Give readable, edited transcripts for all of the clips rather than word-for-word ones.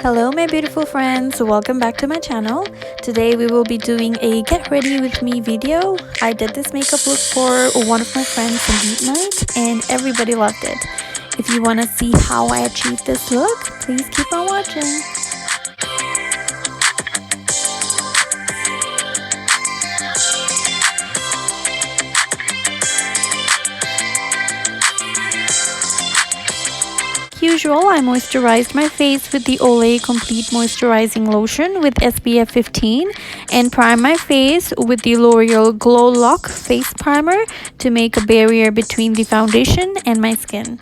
Hello my beautiful friends, welcome back to my channel. Today we will be doing a get ready with me video. I did this makeup look for one of my friends on date night and everybody loved it. If you want to see how I achieved this look, please keep on watching. Usual, I moisturized my face with the Olay Complete Moisturizing Lotion with SPF 15 and prime my face with the L'Oreal Glow Lock Face Primer to make a barrier between the foundation and my skin.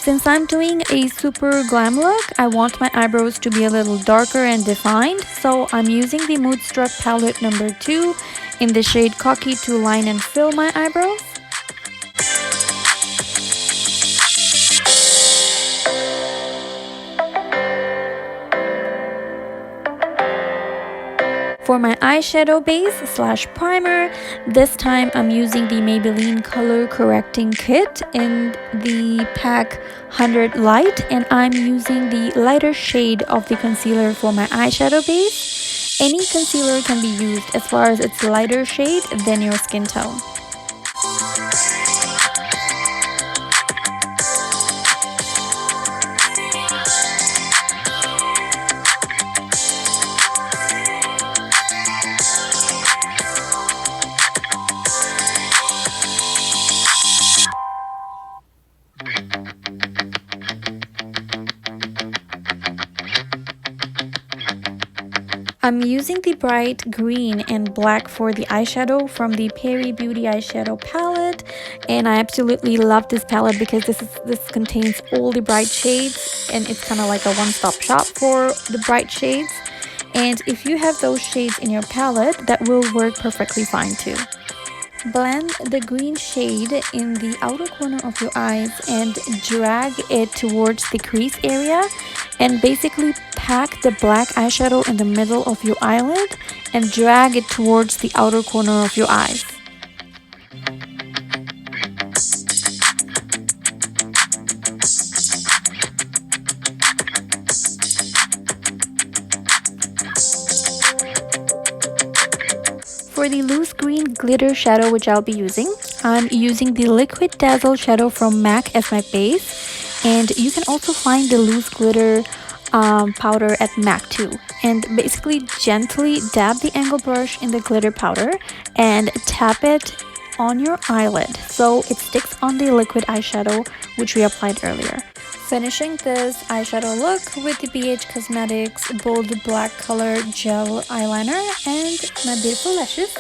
Since I'm doing a super glam look, I want my eyebrows to be a little darker and defined, so I'm using the Moodstruck palette number 2 in the shade Cocky to line and fill my eyebrows. For my eyeshadow base slash primer, this time I'm using the Maybelline Color Correcting Kit in the pack 100 Light, and I'm using the lighter shade of the concealer for my eyeshadow base. Any concealer can be used as far as it's lighter shade than your skin tone. I'm using the bright green and black for the eyeshadow from the Pari Beauty Eyeshadow Palette, and I absolutely love this palette because this contains all the bright shades and it's kind of like a one-stop shop for the bright shades. And if you have those shades in your palette, that will work perfectly fine too. Blend the green shade in the outer corner of your eyes and drag it towards the crease area, and basically pack the black eyeshadow in the middle of your eyelid and drag it towards the outer corner of your eyes. For the loose green glitter shadow which I'll be using, I'm using the Liquid Dazzle shadow from MAC as my base, and you can also find the loose glitter powder at MAC too. And basically gently dab the angle brush in the glitter powder and tap it on your eyelid so it sticks on the liquid eyeshadow which we applied earlier. Finishing this eyeshadow look with the BH Cosmetics Bold Black Color Gel Eyeliner and my beautiful lashes.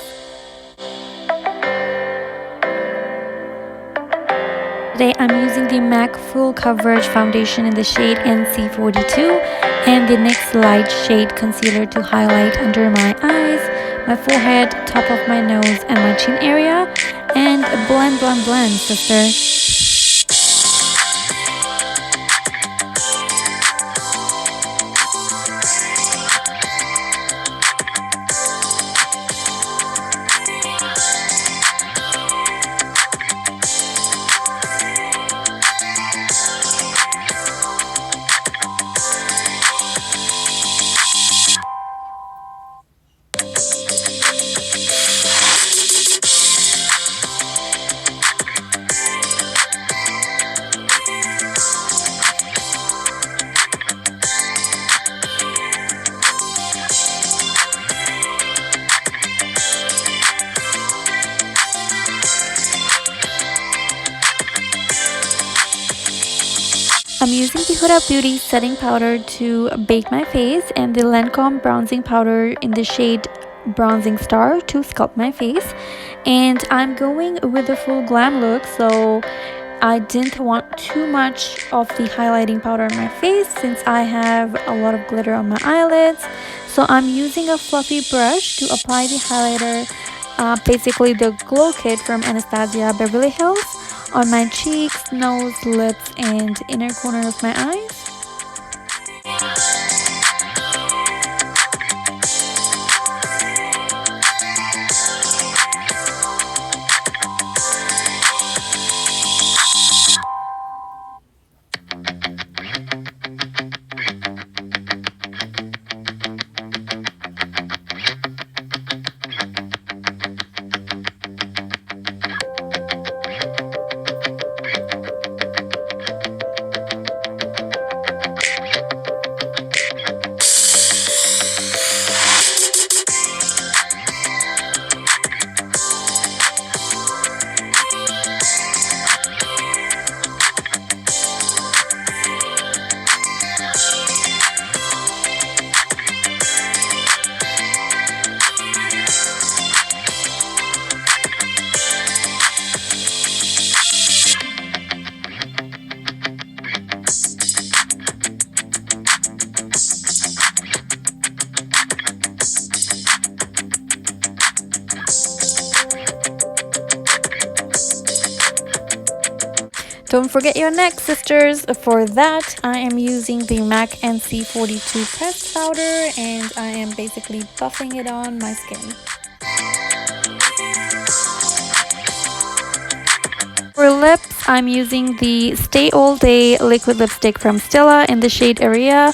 Today I'm using the MAC Full Coverage Foundation in the shade NC42 and the NYX Light Shade Concealer to highlight under my eyes, my forehead, top of my nose and my chin area, and blend, blend, blend, sister. I'm using the Huda Beauty setting powder to bake my face and the Lancome bronzing powder in the shade Bronzing Star to sculpt my face. And I'm going with a full glam look, so I didn't want too much of the highlighting powder on my face since I have a lot of glitter on my eyelids. So I'm using a fluffy brush to apply the highlighter, basically the glow kit from Anastasia Beverly Hills, on my cheeks, nose, lips, and inner corner of my eyes. Don't forget your neck, sisters. For that, I am using the MAC NC42 pressed powder, and I am basically buffing it on my skin. For lips, I'm using the Stay All Day liquid lipstick from Stila in the shade Area,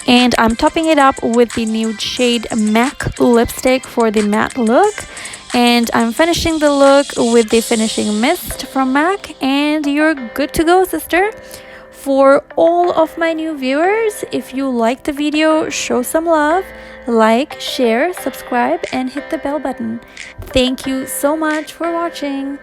and I'm topping it up with the nude shade MAC lipstick for the matte look. And I'm finishing the look with the finishing mist from MAC, and you're good to go, sister. For all of my new viewers, if you like the video, show some love, like, share, subscribe, and hit the bell button. Thank you so much for watching.